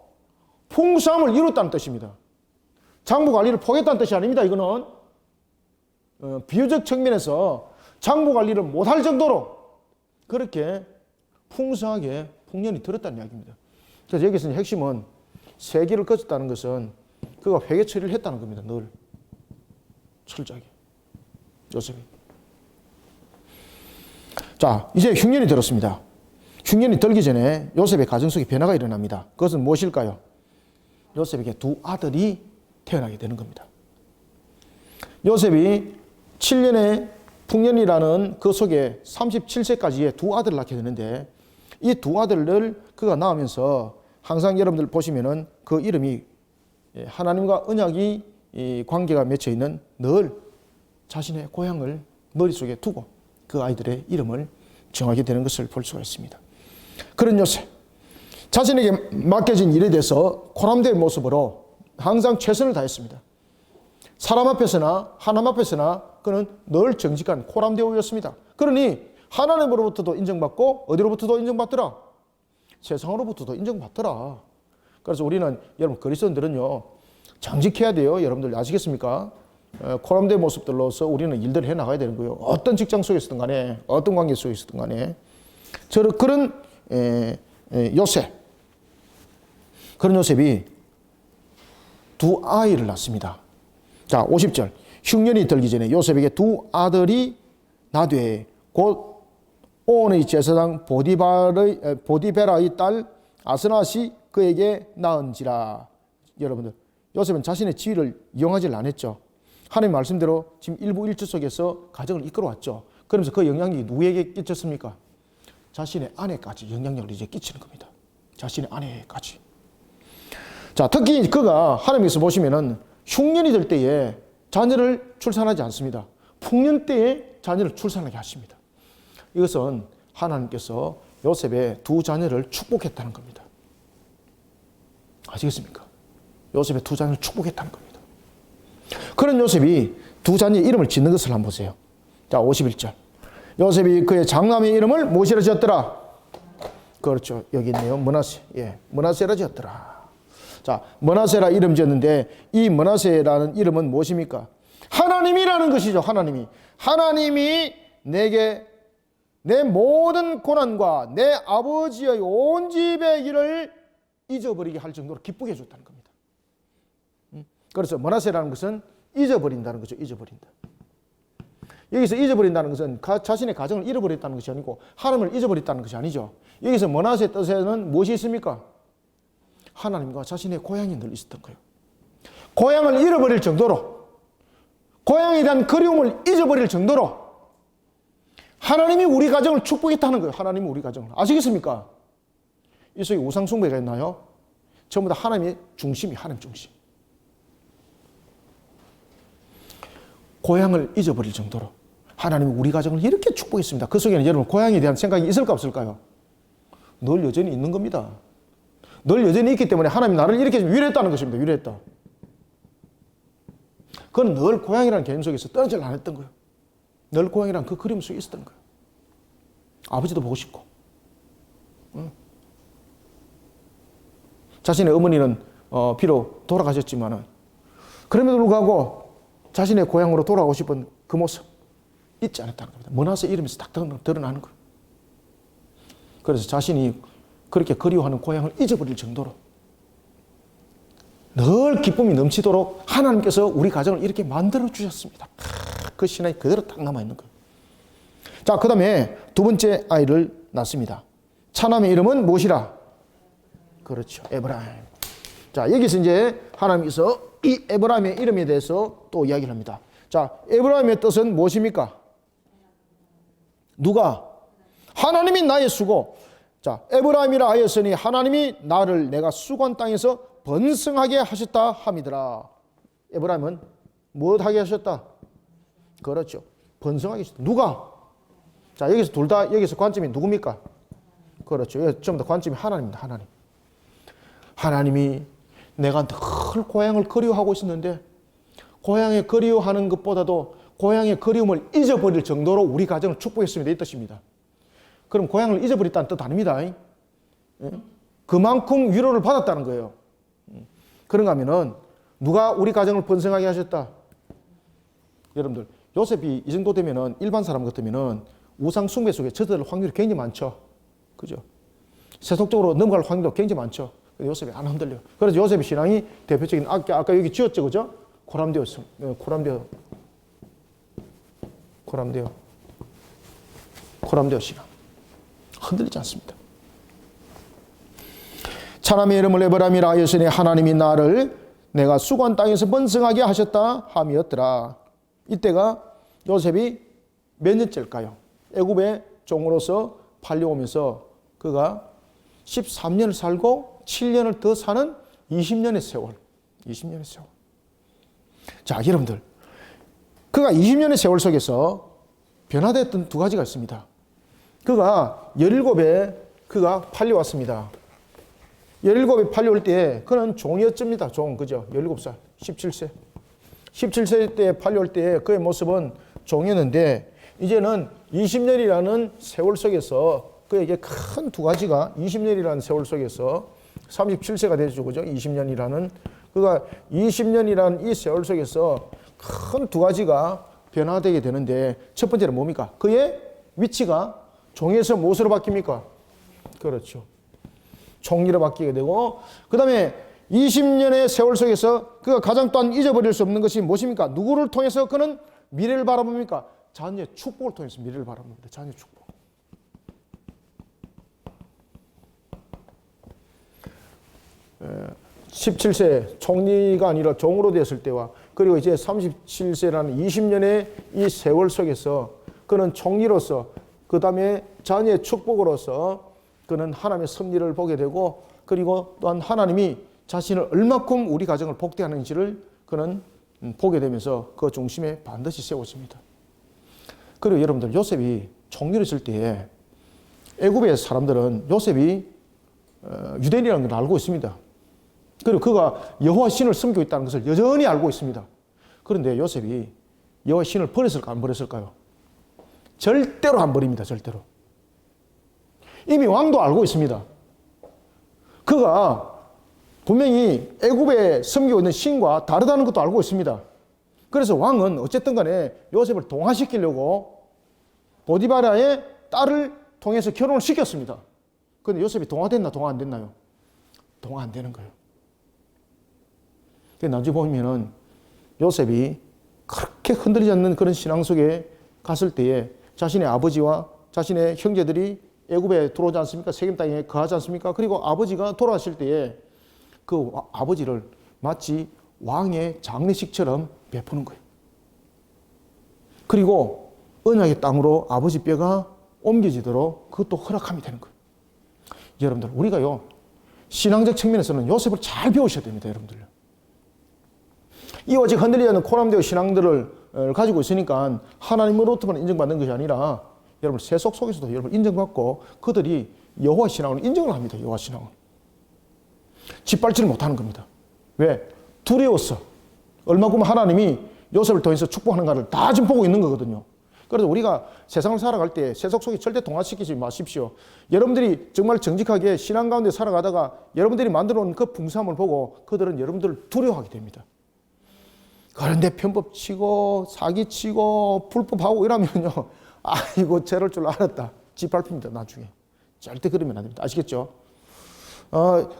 풍성함을 이뤘다는 뜻입니다. 장부 관리를 포기했다는 뜻이 아닙니다. 이거는 비유적 측면에서 장부 관리를 못할 정도로 그렇게 풍성하게 풍년이 들었다는 이야기입니다. 그래서 여기서 핵심은 세기를 거쳤다는 것은 그가 회개 처리를 했다는 겁니다. 늘 철저하게 요셉이. 자, 이제 흉년이 들었습니다. 흉년이 들기 전에 요셉의 가정 속에 변화가 일어납니다. 그것은 무엇일까요? 요셉에게 두 아들이 태어나게 되는 겁니다. 요셉이 7년의 풍년이라는 그 속에 37세까지의 두 아들을 낳게 되는데 이 두 아들을 그가 낳으면서 항상 여러분들 보시면은 그 이름이 하나님과 언약이 관계가 맺혀 있는 늘 자신의 고향을 머릿속에 두고 그 아이들의 이름을 정하게 되는 것을 볼 수가 있습니다. 그런 요셉, 자신에게 맡겨진 일에 대해서 고람된 모습으로 항상 최선을 다했습니다. 사람 앞에서나 하나님 앞에서나 그는 늘 정직한 고람대오였습니다. 그러니 하나님으로부터도 인정받고 어디로부터도 인정받더라? 세상으로부터도 인정받더라. 그래서 우리는 여러분 그리스도인들은요 정직해야 돼요. 여러분들 아시겠습니까? 고람된 모습들로서 우리는 일들을 해나가야 되는 거예요. 어떤 직장 속에서든 간에 어떤 관계 속에서든 간에 그런 요셉, 그런 요셉이 두 아이를 낳습니다. 자, 50절. 흉년이 들기 전에 요셉에게 두 아들이 나되 곧 온의 제사장 보디베라의 딸 아스낫이 그에게 낳은지라. 여러분들, 요셉은 자신의 지위를 이용하지 않았죠. 하나님 말씀대로 지금 일부 일주 속에서 가정을 이끌어왔죠. 그러면서 그 영향력이 누구에게 끼쳤습니까? 자신의 아내까지 영향력을 이제 끼치는 겁니다. 자신의 아내까지. 자, 특히 그가 하나님께서 보시면은 흉년이 될 때에 자녀를 출산하지 않습니다. 풍년 때에 자녀를 출산하게 하십니다. 이것은 하나님께서 요셉의 두 자녀를 축복했다는 겁니다. 아시겠습니까? 요셉의 두 자녀를 축복했다는 겁니다. 그런 요셉이 두 자녀의 이름을 짓는 것을 한번 보세요. 자, 51절. 요셉이 그의 장남의 이름을 무엇이라 지었더라? 그렇죠. 여기 있네요. 므낫세. 예, 므낫세라 지었더라. 자, 므낫세라 이름 지었는데 이 므낫세라는 이름은 무엇입니까? 하나님이라는 것이죠. 하나님이 내게 내 모든 고난과 내 아버지의 온 집의 일을 잊어버리게 할 정도로 기쁘게 해줬다는 겁니다. 그래서 므낫세라는 것은 잊어버린다는 거죠. 잊어버린다. 여기서 잊어버린다는 것은 자신의 가정을 잃어버렸다는 것이 아니고 하나님을 잊어버렸다는 것이 아니죠. 여기서 므낫세 뜻에는 무엇이 있습니까? 하나님과 자신의 고향이 늘 있었던 거예요. 고향을 잃어버릴 정도로, 고향에 대한 그리움을 잊어버릴 정도로 하나님이 우리 가정을 축복했다는 거예요. 하나님이 우리 가정을. 아시겠습니까? 이 속에 우상 숭배가 있나요? 전부 다 하나님의 중심이 하나님 중심. 고향을 잊어버릴 정도로 하나님이 우리 가정을 이렇게 축복했습니다. 그 속에는 여러분 고향에 대한 생각이 있을까 없을까요? 늘 여전히 있는 겁니다. 늘 여전히 있기 때문에 하나님이 나를 이렇게 위로했다는 것입니다. 위로했다. 그건 늘 고향이라는 개념 속에서 떨어질 안 했던 거예요. 늘 고향이라는 그 그림 속에 있었던 거예요. 아버지도 보고 싶고. 자신의 어머니는 비록 돌아가셨지만은 그럼에도 불구하고 자신의 고향으로 돌아가고 싶은 그 모습 잊지 않았다는 겁니다. 므낫세 이름에서 딱 드러나는 거예요. 그래서 자신이 그렇게 그리워하는 고향을 잊어버릴 정도로 늘 기쁨이 넘치도록 하나님께서 우리 가정을 이렇게 만들어 주셨습니다. 그 신앙이 그대로 딱 남아있는 거예요. 자, 그 다음에 두 번째 아이를 낳습니다. 차남의 이름은 무엇이라? 그렇죠. 에브라임. 자, 여기서 이제 하나님께서 이 에브라임의 이름에 대해서 또 이야기를 합니다. 자, 에브라임의 뜻은 무엇입니까? 누가? 하나님이 나의 수고. 자, 에브라임이라 하였으니 하나님이 나를 내가 수고한 땅에서 번성하게 하셨다 함이더라. 에브라임은 무엇하게 하셨다? 그렇죠. 번성하게 하셨다. 누가? 자, 여기서 둘 다 여기서 관점이 누굽니까? 그렇죠. 여기 전부 다 관점이 하나님입니다. 하나님. 하나님이 내가 늘 고향을 그리워하고 있었는데 고향에 그리워하는 것보다도 고향의 그리움을 잊어버릴 정도로 우리 가정을 축복했습니다. 이 뜻입니다. 그럼 고향을 잊어버렸다는 뜻 아닙니다. 그만큼 위로를 받았다는 거예요. 그런가 하면은 누가 우리 가정을 번성하게 하셨다? 여러분들 요셉이 이 정도 되면은 일반 사람 같으면은 우상 숭배 속에 젖을 확률이 굉장히 많죠. 그죠? 세속적으로 넘어갈 확률도 굉장히 많죠. 요셉이 안 흔들려. 그래서 요셉의 신앙이 대표적인 아까 여기 지었죠, 그죠? 고람데오 신앙. 흔들리지 않습니다. 차남의 이름을 에브라임이라 하였으니 하나님이 나를 내가 수고한 땅에서 번성하게 하셨다 함이었더라. 이때가 요셉이 몇 년째일까요? 애굽의 종으로서 팔려오면서 그가 13년을 살고 7년을 더 사는 20년의 세월. 20년의 세월. 자, 여러분들. 그가 20년의 세월 속에서 변화됐던 두 가지가 있습니다. 그가 17에 그가 팔려왔습니다. 17에 팔려올 때 그는 종이었습니다. 종, 그죠? 17살, 17세. 17세 때 팔려올 때 그의 모습은 종이었는데 이제는 20년이라는 세월 속에서 그에게 큰 두 가지가 20년이라는 세월 속에서 37세가 되죠. 그죠? 20년이라는 그가 20년이라는 이 세월 속에서 큰 두 가지가 변화되게 되는데 첫 번째는 뭡니까? 그의 위치가 종에서 무엇으로 바뀝니까? 그렇죠. 총리로 바뀌게 되고 그 다음에 20년의 세월 속에서 그가 가장 또한 잊어버릴 수 없는 것이 무엇입니까? 누구를 통해서 그는 미래를 바라봅니까? 자녀의 축복을 통해서 미래를 바라봅니다. 자녀의 축복. 17세 총리가 아니라 종으로 되었을 때와 그리고 이제 37세라는 20년의 이 세월 속에서 그는 총리로서 그 다음에 자녀의 축복으로서 그는 하나님의 섭리를 보게 되고 그리고 또한 하나님이 자신을 얼마큼 우리 가정을 복되하는지를 그는 보게 되면서 그 중심에 반드시 세워집니다. 그리고 여러분들 요셉이 총리를 했을 때에 애굽의 사람들은 요셉이 유대인이라는 걸 알고 있습니다. 그리고 그가 여호와 신을 섬기고 있다는 것을 여전히 알고 있습니다. 그런데 요셉이 여호와 신을 버렸을까 안 버렸을까요? 절대로 안 버립니다. 절대로. 이미 왕도 알고 있습니다. 그가 분명히 애굽에 섬기고 있는 신과 다르다는 것도 알고 있습니다. 그래서 왕은 어쨌든 간에 요셉을 동화시키려고 보디바라의 딸을 통해서 결혼을 시켰습니다. 그런데 요셉이 동화됐나 동화 안 됐나요? 동화 안 되는 거예요. 나중에 보면은 요셉이 그렇게 흔들리지 않는 그런 신앙 속에 갔을 때에 자신의 아버지와 자신의 형제들이 애굽에 들어오지 않습니까? 세겜 땅에 거하지 않습니까? 그리고 아버지가 돌아가실 때에 그 아버지를 마치 왕의 장례식처럼 베푸는 거예요. 그리고 언약의 땅으로 아버지 뼈가 옮겨지도록 그것도 허락함이 되는 거예요. 여러분들, 우리가요, 신앙적 측면에서는 요셉을 잘 배우셔야 됩니다, 여러분들요. 이 오직 흔들리지 않는 코람되어 신앙들을 가지고 있으니까 하나님으로부터만 인정받는 것이 아니라 여러분 세속 속에서도 여러분 인정받고 그들이 여호와 신앙을 인정을 합니다. 여호와 신앙을. 짓밟지를 못하는 겁니다. 왜? 두려웠어. 얼마큼 하나님이 요셉을 통해서 축복하는가를 다 지금 보고 있는 거거든요. 그래서 우리가 세상을 살아갈 때 세속 속에 절대 동화시키지 마십시오. 여러분들이 정말 정직하게 신앙 가운데 살아가다가 여러분들이 만들어 놓은 그 풍성함을 보고 그들은 여러분들을 두려워하게 됩니다. 그런데 편법 치고 사기 치고 불법하고 이러면요, 아이고 저럴 줄 알았다. 짓밟힙니다. 나중에. 절대 그러면 안 됩니다. 아시겠죠?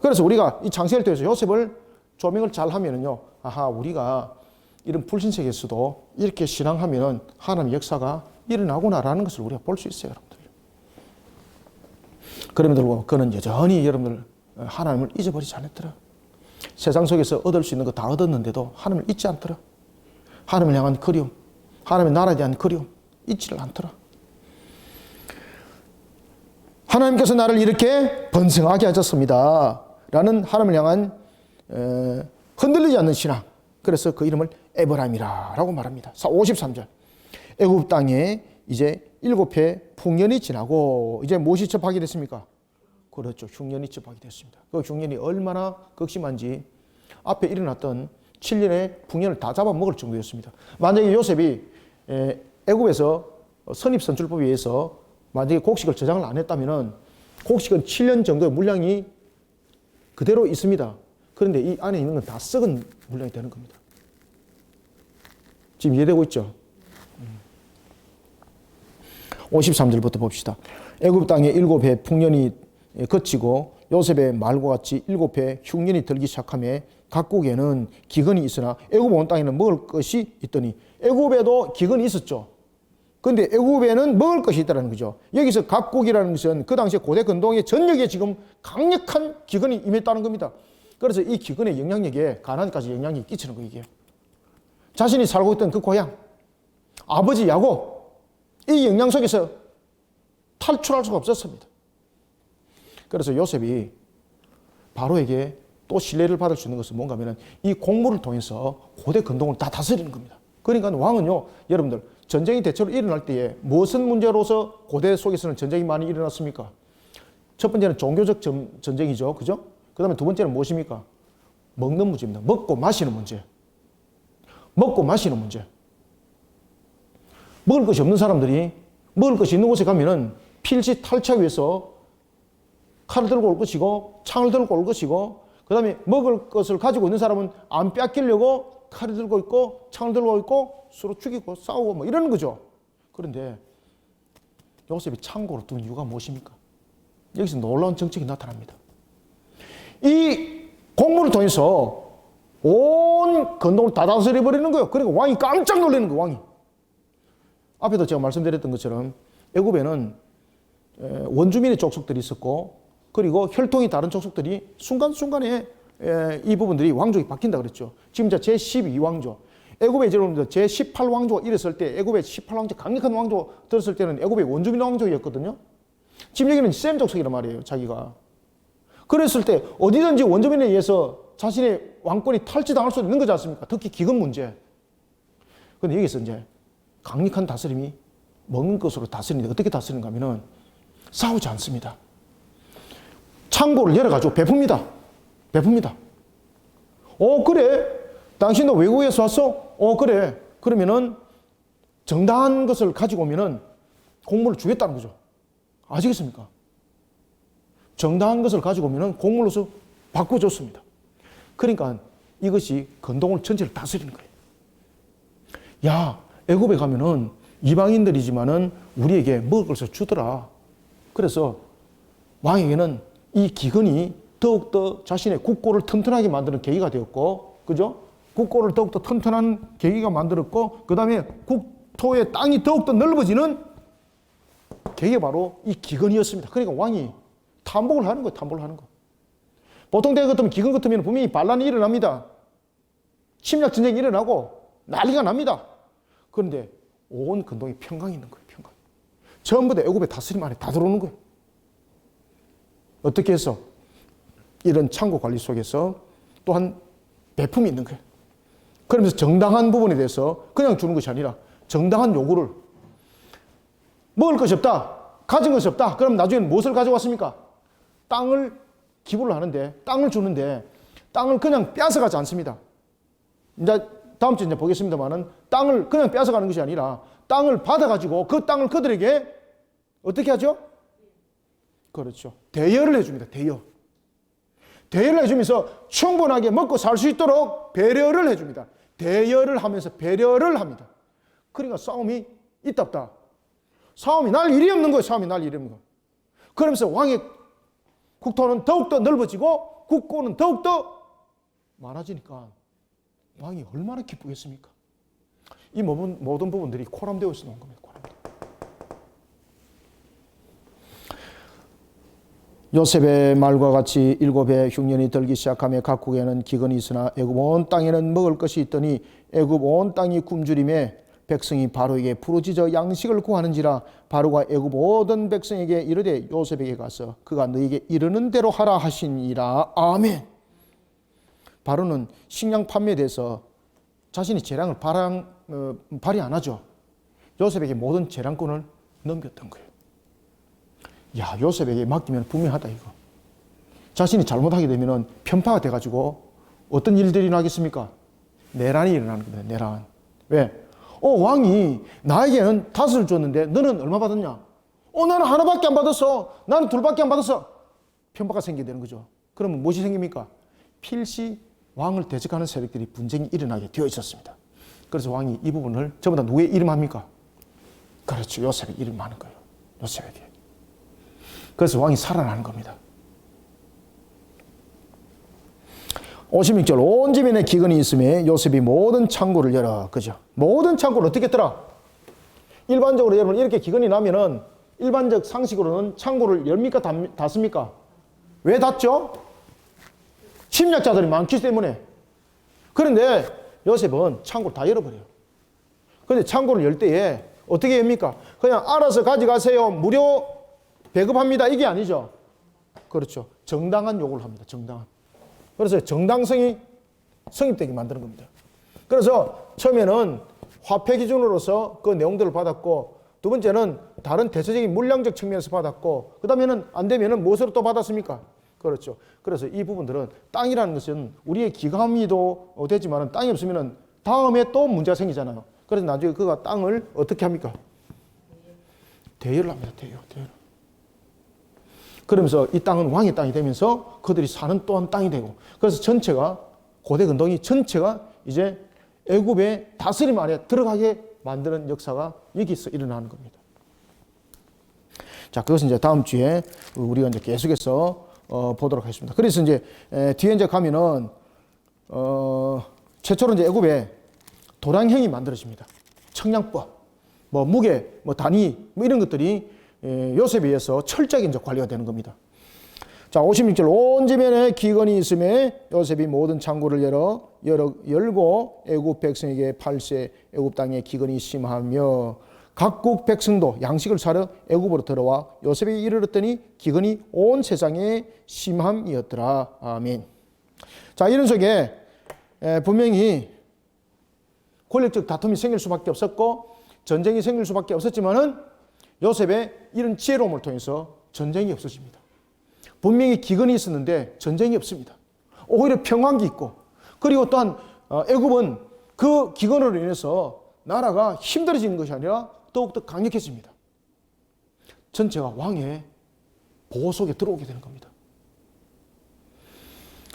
그래서 우리가 이 장세를 통해서 요셉을 조명을 잘 하면은요, 아하, 우리가 이런 불신세계에서도 이렇게 신앙하면은 하나님의 역사가 일어나구나라는 것을 우리가 볼 수 있어요, 여러분들. 그럼에도 불구하고 그는 여전히 여러분들 하나님을 잊어버리지 않았더라. 세상 속에서 얻을 수 있는 거 다 얻었는데도 하나님을 잊지 않더라. 하나님을 향한 그리움, 하나님의 나라에 대한 그리움 잊지를 않더라. 하나님께서 나를 이렇게 번성하게 하셨습니다 라는 하나님을 향한 흔들리지 않는 신앙. 그래서 그 이름을 에브라임이라 라고 말합니다. 53절. 애굽 땅에 이제 7해 풍년이 지나고 이제 무엇이 접하게 됐습니까? 그렇죠. 흉년이 접하게 됐습니다. 그 흉년이 얼마나 극심한지 앞에 일어났던 7년의 풍년을 다 잡아먹을 정도였습니다. 만약에 요셉이 애굽에서 선입선출법에 의해서 만약에 곡식을 저장을 안 했다면 곡식은 7년 정도의 물량이 그대로 있습니다. 그런데 이 안에 있는 건 다 썩은 물량이 되는 겁니다. 지금 이해되고 있죠? 53절부터 봅시다. 애굽 땅에 7해 풍년이 거치고 요셉의 말과 같이 7해 흉년이 들기 시작하며 각국에는 기근이 있으나 애굽 온 땅에는 먹을 것이 있더니 애굽에도 기근이 있었죠. 그런데 애굽에는 먹을 것이 있다는 거죠. 여기서 각국이라는 것은 그 당시에 고대 근동의 전역에 지금 강력한 기근이 임했다는 겁니다. 그래서 이 기근의 영향력에 가나안까지 영향이 끼치는 거예요. 이게. 자신이 살고 있던 그 고향, 아버지 야곱, 이 영향 속에서 탈출할 수가 없었습니다. 그래서 요셉이 바로에게 또 신뢰를 받을 수 있는 것은 뭔가 하면 이 공무를 통해서 고대 근동을 다 다스리는 겁니다. 그러니까 왕은요, 여러분들, 전쟁이 대체로 일어날 때에 무슨 문제로서 고대 속에서는 전쟁이 많이 일어났습니까? 첫 번째는 종교적 전쟁이죠. 그죠? 그 다음에 두 번째는 무엇입니까? 먹는 문제입니다. 먹고 마시는 문제. 먹고 마시는 문제. 먹을 것이 없는 사람들이 먹을 것이 있는 곳에 가면은 필시 탈취하기 위해서 칼을 들고 올 것이고 창을 들고 올 것이고 그 다음에 먹을 것을 가지고 있는 사람은 안 뺏기려고 칼을 들고 있고 창을 들고 있고 서로 죽이고 싸우고 뭐 이러는 거죠. 그런데 요셉이 창고를 둔 이유가 무엇입니까? 여기서 놀라운 정책이 나타납니다. 이 공무를 통해서 온 근동을 다 다스려버리는 거예요. 그러니까 왕이 깜짝 놀라는 거예요. 왕이. 앞에도 제가 말씀드렸던 것처럼 애굽에는 원주민의 족속들이 있었고 그리고 혈통이 다른 족속들이 순간순간에 이 부분들이 왕족이 바뀐다 그랬죠. 지금 이제 제12왕조. 애굽의 제18왕조가 이랬을 때 애굽의 18왕조 강력한 왕조 들었을 때는 애굽의 원주민 왕족이었거든요. 지금 여기는 셈 족속이란 말이에요. 자기가. 그랬을 때 어디든지 원주민에 의해서 자신의 왕권이 탈취당할 수도 있는 거지 않습니까? 특히 기근 문제. 그런데 여기서 이제 강력한 다스림이 먹는 것으로 다스리는데 어떻게 다스리는가 하면은 싸우지 않습니다. 창고를 열어가지고 베풉니다. 베풉니다. 그래. 당신도 외국에서 왔어? 그래. 그러면은 정당한 것을 가지고 오면은 곡물을 주겠다는 거죠. 아시겠습니까? 정당한 것을 가지고 오면은 곡물로서 바꿔줬습니다. 그러니까 이것이 근동을 전체를 다스리는 거예요. 야, 애굽에 가면은 이방인들이지만은 우리에게 먹을 것을 주더라. 그래서 왕에게는 이 기근이 더욱더 자신의 국고를 튼튼하게 만드는 계기가 되었고, 그죠? 국고를 더욱더 튼튼한 계기가 만들었고, 그 다음에 국토의 땅이 더욱더 넓어지는 계기가 바로 이 기근이었습니다. 그러니까 왕이 탐복을 하는 거예요. 탐복을 하는 거. 보통 때 같으면 기근 같으면 분명히 반란이 일어납니다. 침략 전쟁이 일어나고 난리가 납니다. 그런데 온 근동이 평강이 있는 거예요. 평강. 전부 다 애굽의 다스림 안에 다 들어오는 거예요. 어떻게 해서? 이런 창고 관리 속에서 또한 배품이 있는 거예요. 그러면서 정당한 부분에 대해서 그냥 주는 것이 아니라 정당한 요구를 먹을 것이 없다. 가진 것이 없다. 그럼 나중에는 무엇을 가져왔습니까? 땅을 기부를 하는데 땅을 주는데 땅을 그냥 뺏어가지 않습니다. 이제 다음 주에 이제 보겠습니다만은 땅을 그냥 뺏어가는 것이 아니라 땅을 받아가지고 그 땅을 그들에게 어떻게 하죠? 그렇죠. 대여를 해줍니다. 대여. 대여를 해주면서 충분하게 먹고 살 수 있도록 배려를 해줍니다. 대여를 하면서 배려를 합니다. 그러니까 싸움이 있답다. 싸움이 날 일이 없는 거예요. 싸움이 날 일이 없는 거예요. 그러면서 왕의 국토는 더욱더 넓어지고 국고는 더욱더 많아지니까 왕이 얼마나 기쁘겠습니까? 이 모든 부분들이 코람되어 있어 놓은 겁니다. 코람되어. 요셉의 말과 같이 7해 흉년이 들기 시작하며 각국에는 기근이 있으나 애굽 온 땅에는 먹을 것이 있더니 애굽 온 땅이 굶주림에 백성이 바로에게 부르짖어 양식을 구하는지라 바로가 애굽 모든 백성에게 이르되 요셉에게 가서 그가 너에게 이르는 대로 하라 하시니라. 아멘. 바로는 식량 판매에 대해서 자신이 재량을 발휘 안 하죠. 요셉에게 모든 재량권을 넘겼던 거예요. 야, 요셉에게 맡기면 분명하다 이거. 자신이 잘못하게 되면 편파가 돼가지고 어떤 일들이 나겠습니까? 내란이 일어나는 겁니다. 내란. 왜? 왕이 나에게는 5을 줬는데 너는 얼마 받았냐? 나는 하나밖에 안 받았어. 나는 2밖에 안 받았어. 편파가 생기게 되는 거죠. 그러면 무엇이 생깁니까? 필시 왕을 대적하는 세력들이 분쟁이 일어나게 되어 있었습니다. 그래서 왕이 이 부분을 전부 다 누구의 이름합니까? 그렇죠. 요셉의 이름하는 거예요. 요셉에게. 그래서 왕이 살아나는 겁니다. 56절 온 집안에 기근이 있음에 요셉이 모든 창고를 열어. 그죠? 모든 창고를 어떻게 했더라? 일반적으로 여러분 이렇게 기근이 나면은 일반적 상식으로는 창고를 열니까 닫습니까? 왜 닫죠? 침략자들이 많기 때문에. 그런데 요셉은 창고를 다 열어버려요. 그런데 창고를 열 때에 어떻게 엽니까? 그냥 알아서 가져가세요. 무료 배급합니다. 이게 아니죠. 그렇죠. 정당한 요구를 합니다. 정당한. 그래서 정당성이 성립되게 만드는 겁니다. 그래서 처음에는 화폐 기준으로서 그 내용들을 받았고, 두 번째는 다른 대체적인 물량적 측면에서 받았고, 그 다음에는 안 되면은 무엇으로 또 받았습니까? 그렇죠. 그래서 이 부분들은 땅이라는 것은 우리의 기감이도 되지만 땅이 없으면은 다음에 또 문제가 생기잖아요. 그래서 나중에 그가 땅을 어떻게 합니까? 대여를 합니다. 대여. 그러면서 이 땅은 왕의 땅이 되면서 그들이 사는 또한 땅이 되고, 그래서 전체가 고대 근동이 전체가 이제 애굽의 다스림 안에 들어가게 만드는 역사가 여기서 일어나는 겁니다. 자, 그것은 이제 다음 주에 우리가 이제 계속해서 보도록 하겠습니다. 그래서 이제 뒤에 이제 가면은 최초로 이제 애굽에 도량형이 만들어집니다. 청량법, 뭐 무게, 뭐 단위, 뭐 이런 것들이 요셉에 의해서 철저하게 이제 관리가 되는 겁니다. 자, 56절, 온 지면에 기근이 있음에 요셉이 모든 창고를 열고 애굽 백성에게 팔세 애굽 땅에 기근이 심하며 각국 백성도 양식을 사러 애굽으로 들어와 요셉이 이르렀더니 기근이 온 세상에 심함이었더라. 아멘. 자, 이런 속에 분명히 권력적 다툼이 생길 수밖에 없었고 전쟁이 생길 수밖에 없었지만은 요셉의 이런 지혜로움을 통해서 전쟁이 없어집니다. 분명히 기근이 있었는데 전쟁이 없습니다. 오히려 평안이 있고, 그리고 또한 애굽은 그 기근으로 인해서 나라가 힘들어지는 것이 아니라 더욱더 강력해집니다. 전체가 왕의 보호 속에 들어오게 되는 겁니다.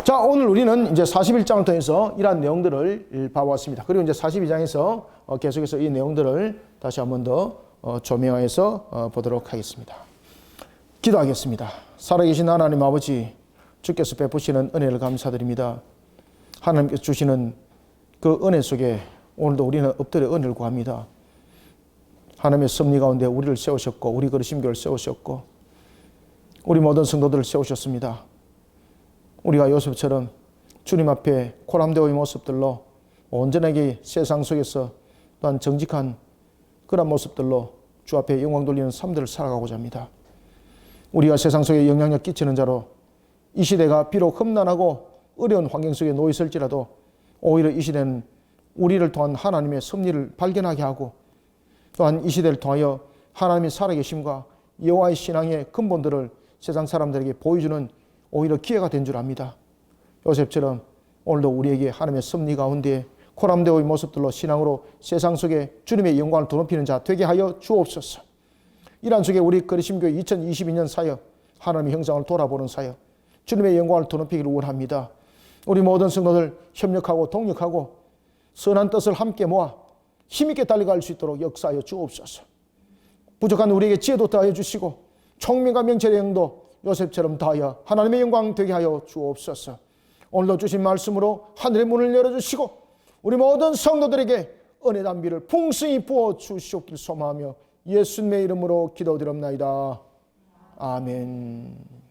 자, 오늘 우리는 이제 41장을 통해서 이러한 내용들을 봐왔습니다. 그리고 이제 42장에서 계속해서 이 내용들을 다시 한 번 더 조명해서 보도록 하겠습니다. 기도하겠습니다. 살아계신 하나님 아버지, 주께서 베푸시는 은혜를 감사드립니다. 하나님께서 주시는 그 은혜 속에 오늘도 우리는 엎드려 은혜를 구합니다. 하나님의 섭리 가운데 우리를 세우셨고, 우리 그리심교를 세우셨고, 우리 모든 성도들을 세우셨습니다. 우리가 요셉처럼 주님 앞에 코람되어의 모습들로 온전하게 세상 속에서 또한 정직한 그런 모습들로 주 앞에 영광 돌리는 삶들을 살아가고자 합니다. 우리가 세상 속에 영향력 끼치는 자로 이 시대가 비록 험난하고 어려운 환경 속에 놓여 있을지라도 오히려 이 시대는 우리를 통한 하나님의 섭리를 발견하게 하고, 또한 이 시대를 통하여 하나님의 살아계심과 여호와의 신앙의 근본들을 세상 사람들에게 보여주는 오히려 기회가 된 줄 압니다. 요셉처럼 오늘도 우리에게 하나님의 섭리 가운데 코람데오의 모습들로 신앙으로 세상 속에 주님의 영광을 드높이는 자 되게 하여 주옵소서. 이러한 속에 우리 그리심교회 2022년 사역, 하나님의 형상을 돌아보는 사역, 주님의 영광을 드높이기를 원합니다. 우리 모든 성도들 협력하고 동력하고 선한 뜻을 함께 모아 힘있게 달려갈 수 있도록 역사하여 주옵소서. 부족한 우리에게 지혜도 더하여 주시고 총명과 명철의 영도 요셉처럼 다하여 하나님의 영광 되게 하여 주옵소서. 오늘도 주신 말씀으로 하늘의 문을 열어주시고 우리 모든 성도들에게 은혜 담비를 풍성히 부어 주시옵길 소망하며 예수님의 이름으로 기도드립나이다. 아멘.